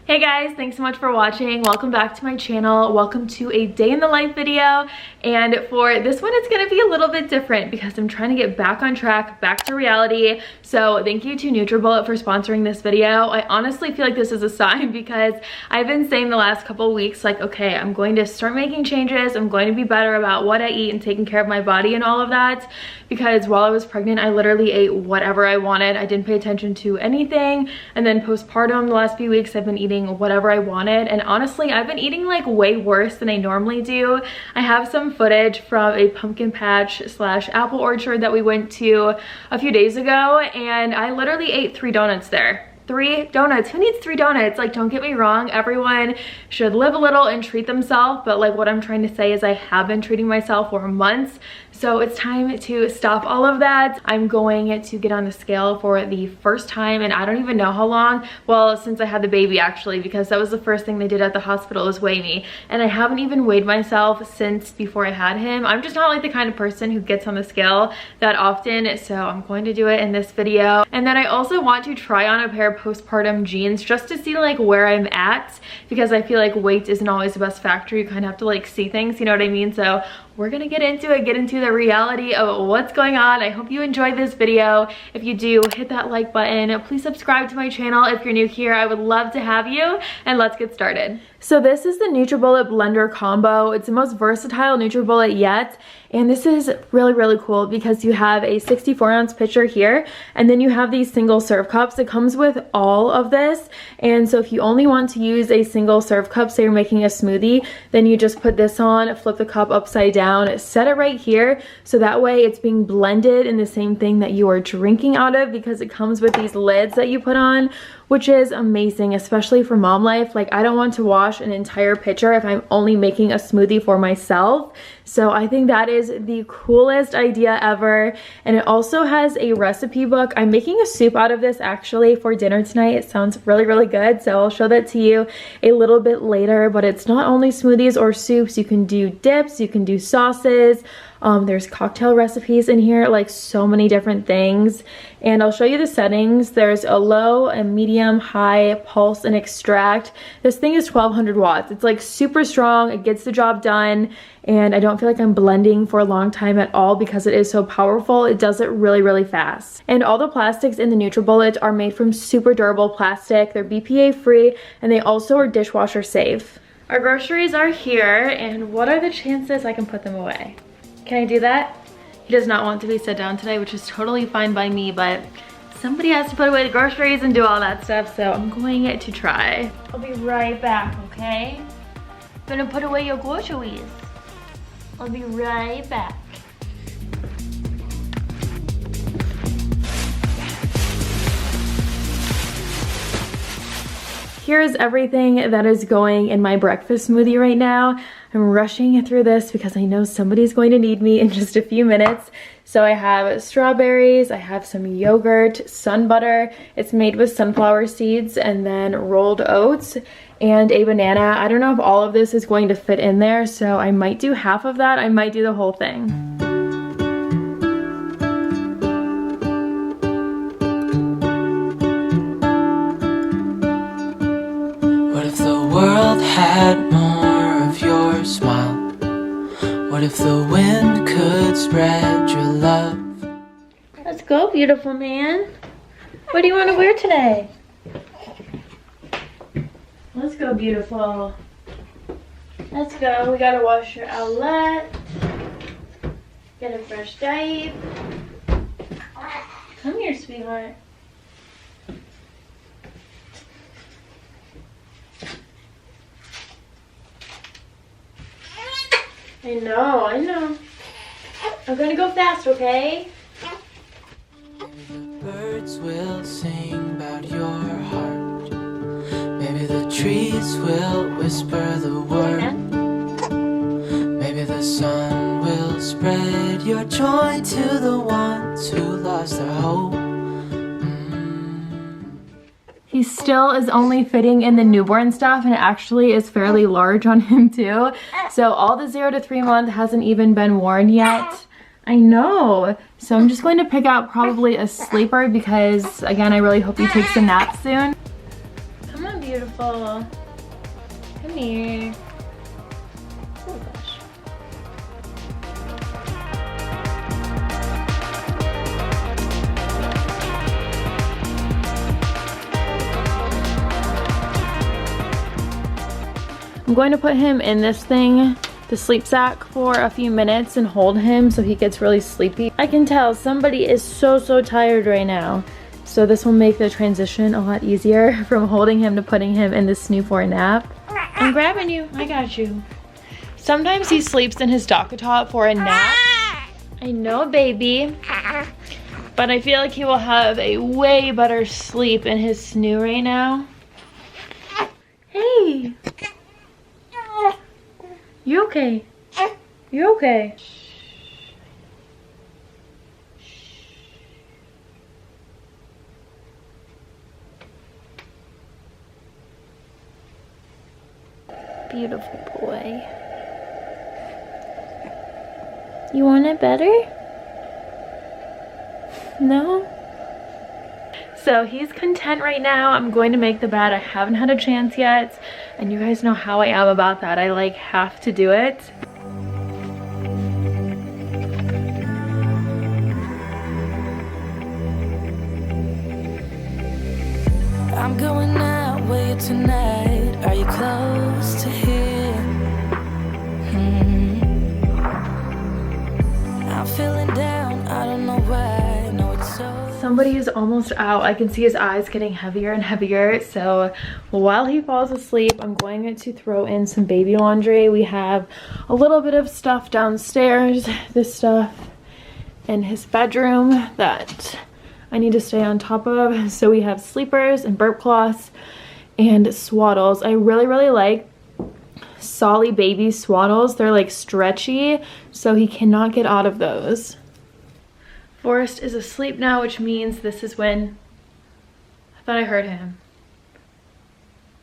Hey guys, thanks so much for watching. Welcome back to my channel. Welcome to a day in the life video. And for this one, it's gonna be a little bit different because I'm trying to get back on track, back to reality. So thank you to NutriBullet for sponsoring this video. I honestly feel like this is a sign because I've been saying the last couple of weeks, like, okay, I'm going to start making changes. I'm going to be better about what I eat and taking care of my body and all of that. Because while I was pregnant, I literally ate whatever I wanted. I didn't pay attention to anything. And then postpartum, the last few weeks, I've been eating whatever I wanted. And honestly, I've been eating like way worse than I normally do. I have some footage from a pumpkin patch / apple orchard that we went to a few days ago. And I literally ate 3 donuts there. 3 donuts. Who needs 3 donuts? Like, don't get me wrong, everyone should live a little and treat themselves, but like what I'm trying to say is I have been treating myself for months, so it's time to stop all of that. I'm going to get on the scale for the first time and I don't even know how long. Well, since I had the baby actually, because that was the first thing they did at the hospital was weigh me, and I haven't even weighed myself since before I had him. I'm just not like the kind of person who gets on the scale that often, so I'm going to do it in this video. And then I also want to try on a pair of postpartum jeans just to see like where I'm at, because I feel like weight isn't always the best factor. You kind of have to like see things, you know what I mean? So we're gonna get into it, get into the reality of what's going on. I hope you enjoyed this video. If you do, hit that like button. Please subscribe to my channel if you're new here. I would love to have you, and let's get started. So this is the NutriBullet blender combo. It's the most versatile NutriBullet yet, and this is really, really cool because you have a 64-ounce pitcher here, and then you have these single serve cups. It comes with all of this, and so if you only want to use a single serve cup, say you're making a smoothie, then you just put this on, flip the cup upside down, set it right here, so that way it's being blended in the same thing that you are drinking out of, because it comes with these lids that you put on, which is amazing, especially for mom life. Like, I don't want to wash an entire pitcher if I'm only making a smoothie for myself. So I think that is the coolest idea ever. And it also has a recipe book. I'm making a soup out of this actually for dinner tonight. It sounds really, really good. So I'll show that to you a little bit later. But it's not only smoothies or soups. You can do dips, you can do sauces. There's cocktail recipes in here, like so many different things. And I'll show you the settings. There's a low, a medium, high, pulse, and extract. This thing is 1200 watts. It's like super strong. It gets the job done. And I don't feel like I'm blending for a long time at all because it is so powerful. It does it really, really fast. And all the plastics in the NutriBullet are made from super durable plastic. They're BPA free, and they also are dishwasher safe. Our groceries are here, and what are the chances I can put them away? Can I do that? He does not want to be set down today, which is totally fine by me, but somebody has to put away the groceries and do all that stuff, so I'm going to try. I'll be right back, okay? I'm gonna put away your groceries. I'll be right back. Here's everything that is going in my breakfast smoothie right now. I'm rushing through this because I know somebody's going to need me in just a few minutes. So I have strawberries, I have some yogurt, sun butter. It's made with sunflower seeds, and then rolled oats and a banana. I don't know if all of this is going to fit in there, so I might do half of that. I might do the whole thing. What if the world had more of your smile? What if the wind could spread your love? Let's go, beautiful man. What do you want to wear today? Let's go, beautiful. Let's go. We gotta wash your outlet. Get a fresh diaper. Come here, sweetheart. I know, I know. I'm gonna go fast, okay? The birds will sing about your heart. Maybe the trees will whisper the word. Maybe the sun will spread your joy to the ones who lost their hope. He still is only fitting in the newborn stuff, and it actually is fairly large on him too. So all the 0 to 3 month hasn't even been worn yet. I know. So I'm just going to pick out probably a sleeper because, again, I really hope he takes a nap soon. Come on, beautiful. beautiful. Come here. Oh gosh. I'm going to put him in this thing, the sleep sack, for a few minutes and hold him so he gets really sleepy. I can tell somebody is so tired right now. So this will make the transition a lot easier from holding him to putting him in this snoo for a nap. I'm grabbing you, I got you. Sometimes he sleeps in his docket top for a nap. I know, baby. But I feel like he will have a way better sleep in his snoo right now. Hey. You okay? You okay? Beautiful boy. You want it better? No? So he's content right now. I'm going to make the bed. I haven't had a chance yet. And you guys know how I am about that. I like have to do it. I'm going out with you tonight. Are you close to here? I'm feeling down, I don't know why. No, it's so. Somebody is almost out. I can see his eyes getting heavier and heavier. So while he falls asleep, I'm going to throw in some baby laundry. We have a little bit of stuff downstairs. This stuff in his bedroom that I need to stay on top of. So we have sleepers and burp cloths and swaddles. I really like Solly baby swaddles. They're like stretchy, so he cannot get out of those. Forrest is asleep now, which means this is when I thought I heard him.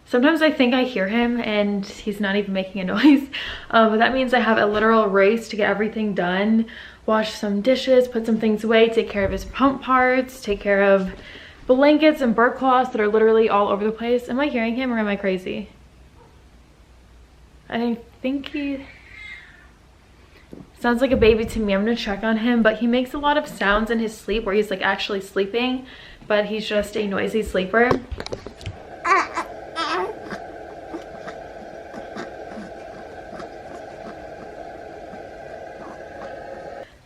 Sometimes I think I hear him and he's not even making a noise. But that means I have a literal race to get everything done. Wash some dishes, put some things away, take care of his pump parts, take care of blankets and burp cloths that are literally all over the place. Am I hearing him or am I crazy? I think he sounds like a baby to me. I'm gonna check on him, but he makes a lot of sounds in his sleep where he's like actually sleeping, but he's just a noisy sleeper.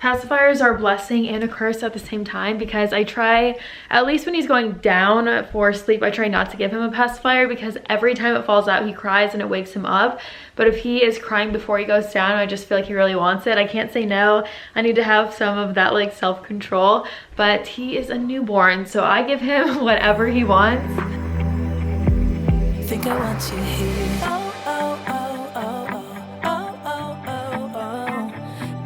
Pacifiers are a blessing and a curse at the same time, because I try, at least when he's going down for sleep, I try not to give him a pacifier, because every time it falls out he cries and it wakes him up. But if he is crying before he goes down, I just feel like he really wants it. I can't say no. I need to have some of that like self-control, but he is a newborn, so I give him whatever he wants. Think I want you here.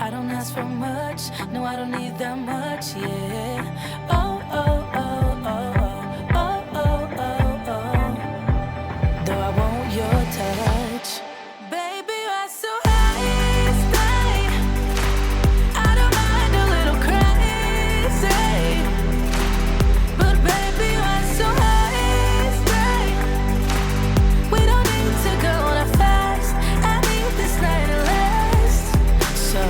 I don't ask for much. No, I don't need that much, yeah. Though I want your touch. Baby, you're so high, stay. I don't mind a little crazy. But baby, you're so high, stay. We don't need to go on a fast. I need this night to last. So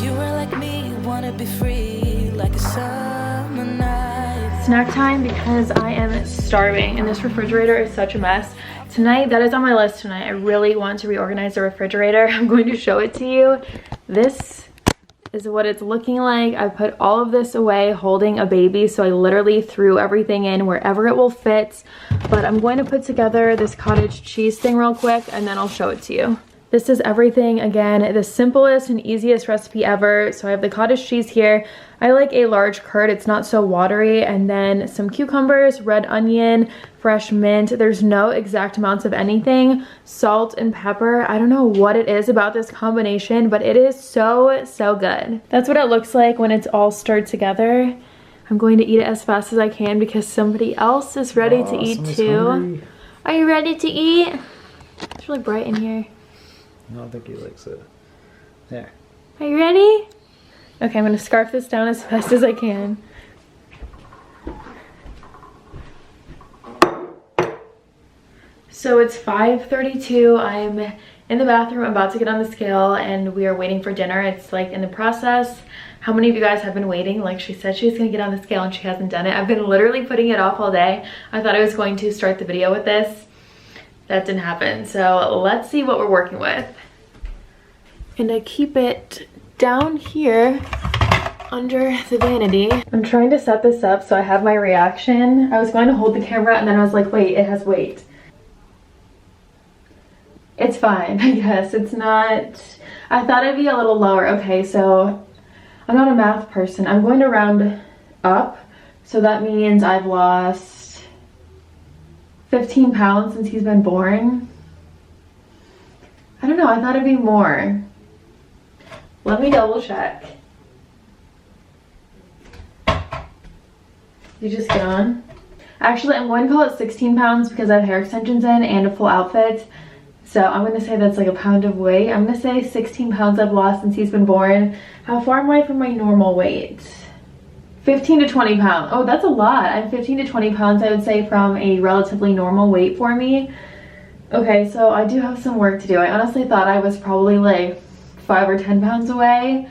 you are like me, wanna be free like a summer night. Snack time, because I am starving and this refrigerator is such a mess. Tonight, that is on my list tonight. I really want to reorganize the refrigerator. I'm going to show it to you. This is what it's looking like. I put all of this away holding a baby, so I literally threw everything in wherever it will fit. But I'm going to put together this cottage cheese thing real quick and then I'll show it to you. This is everything, again, the simplest and easiest recipe ever. So I have the cottage cheese here. I like a large curd, it's not so watery, and then some cucumbers, red onion, fresh mint. There's no exact amounts of anything. Salt and pepper. I don't know what it is about this combination, but it is so good. That's what it looks like when it's all stirred together. I'm going to eat it as fast as I can because somebody else is ready to eat too. Hungry. Are you ready to eat? It's really bright in here. I don't think he likes it. There. Are you ready? Okay, I'm gonna scarf this down as fast as I can. So it's 5:32. I'm in the bathroom about to get on the scale and we are waiting for dinner. It's like in the process. How many of you guys have been waiting? Like she said she was gonna get on the scale and she hasn't done it. I've been literally putting it off all day. I thought I was going to start the video with this. That didn't happen. So let's see what we're working with. And I keep it down here under the vanity. I'm trying to set this up so I have my reaction. I was going to hold the camera and then I was like, wait, it has weight. It's fine, I guess. It's not, I thought it'd be a little lower. Okay, so I'm not a math person. I'm going to round up. So that means I've lost 15 pounds since he's been born. I don't know, I thought it'd be more. Let me double check. You just get on. Actually, I'm going to call it 16 pounds because I have hair extensions in and a full outfit. So I'm going to say that's like a pound of weight. I'm going to say 16 pounds I've lost since he's been born. How far am I from my normal weight? 15 to 20 pounds. Oh, that's a lot. I'm 15 to 20 pounds, I would say, from a relatively normal weight for me. Okay, so I do have some work to do. I honestly thought I was probably like 5 or 10 pounds away,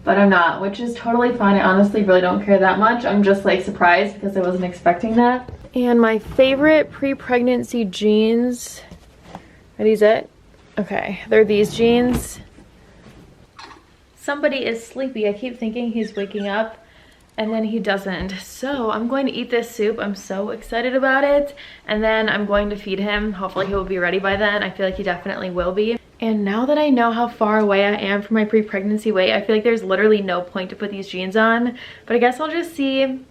but I'm not, which is totally fine. I honestly really don't care that much. I'm just like surprised because I wasn't expecting that. And my favorite pre-pregnancy jeans, are these it? Okay, they're these jeans. Somebody is sleepy. I keep thinking he's waking up and then he doesn't. So I'm going to eat this soup. I'm so excited about it. And then I'm going to feed him. Hopefully he will be ready by then. I feel like he definitely will be. And now that I know how far away I am from my pre-pregnancy weight, I feel like there's literally no point to put these jeans on. But I guess I'll just see.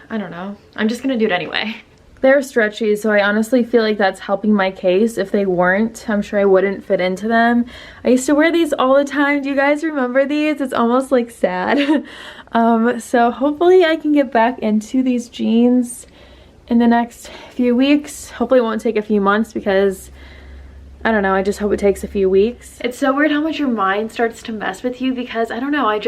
I don't know. I'm just gonna do it anyway. They're stretchy, so I honestly feel like that's helping my case. If they weren't, I'm sure I wouldn't fit into them. I used to wear these all the time. Do you guys remember these? It's almost like sad. So hopefully I can get back into these jeans in the next few weeks. Hopefully it won't take a few months because I don't know, I just hope it takes a few weeks. It's so weird how much your mind starts to mess with you because I don't know, I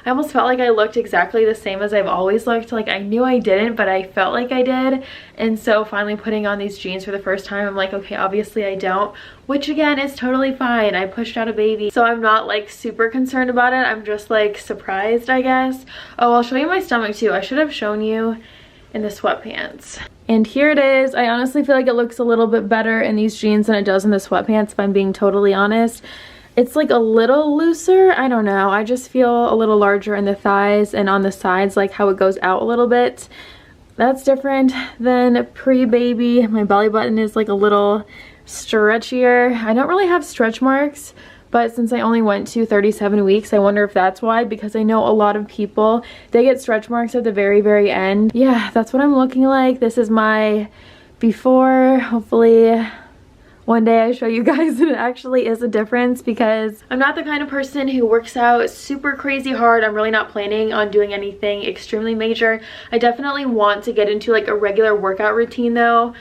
almost felt like I looked exactly the same as I've always looked. Like I knew I didn't, but I felt like I did. And so finally putting on these jeans for the first time, I'm like, okay, obviously I don't, which again is totally fine. I pushed out a baby, so I'm not like super concerned about it. I'm just like surprised, I guess. Oh, I'll show you my stomach too. I should have shown you in the sweatpants. And here it is. I honestly feel like it looks a little bit better in these jeans than it does in the sweatpants, if I'm being totally honest. It's like a little looser. I don't know. I just feel a little larger in the thighs and on the sides, like how it goes out a little bit. That's different than pre-baby. My belly button is like a little stretchier. I don't really have stretch marks, but since I only went to 37 weeks, I wonder if that's why, because I know a lot of people, they get stretch marks at the very, very end. Yeah, that's what I'm looking like. This is my before. Hopefully one day I show you guys that it actually is a difference, because I'm not the kind of person who works out super crazy hard. I'm really not planning on doing anything extremely major. I definitely want to get into like a regular workout routine though.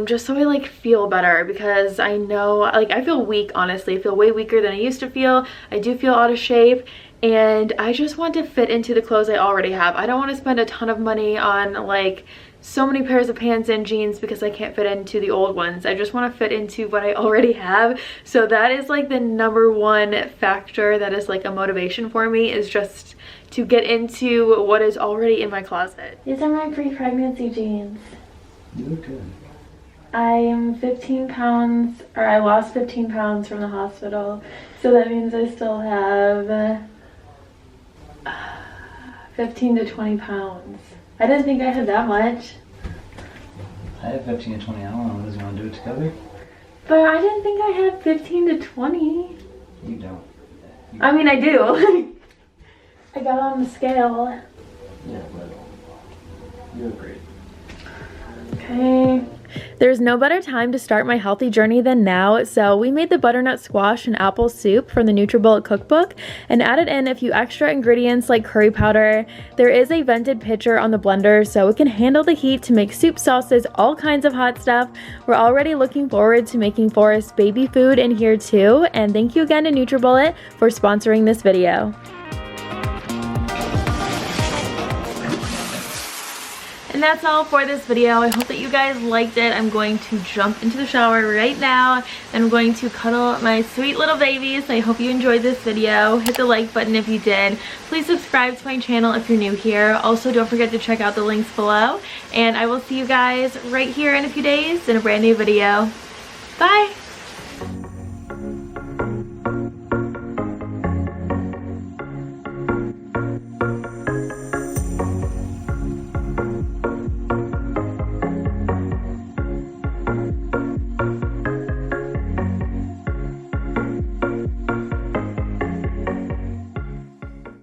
Just so I like feel better, because I know like I feel weak, honestly. I feel way weaker than I used to feel. I do feel out of shape, and I just want to fit into the clothes I already have. I don't want to spend a ton of money on like so many pairs of pants and jeans because I can't fit into the old ones. I just want to fit into what I already have. So that is like the #1 factor that is like a motivation for me, is just to get into what is already in my closet. These are my pre-pregnancy jeans. You look good. I am 15 pounds, or I lost 15 pounds from the hospital. So that means I still have 15 to 20 pounds. I didn't think I had that much. I have 15 to 20. I don't know. Does you want to do it together? But I didn't think I had 15 to 20. You don't. I mean, I do. I got on the scale. Yeah, but you look great. Okay. There's no better time to start my healthy journey than now, so we made the butternut squash and apple soup from the NutriBullet cookbook and added in a few extra ingredients like curry powder. There is a vented pitcher on the blender so it can handle the heat to make soup sauces, all kinds of hot stuff. We're already looking forward to making Forrest baby food in here too, and thank you again to NutriBullet for sponsoring this video. And that's all for this video. I hope that you guys liked it. I'm going to jump into the shower right now and I'm going to cuddle my sweet little babies. I hope you enjoyed this video. Hit the like button if you did. Please subscribe to my channel if you're new here. Also, don't forget to check out the links below. And I will see you guys right here in a few days in a brand new video. Bye!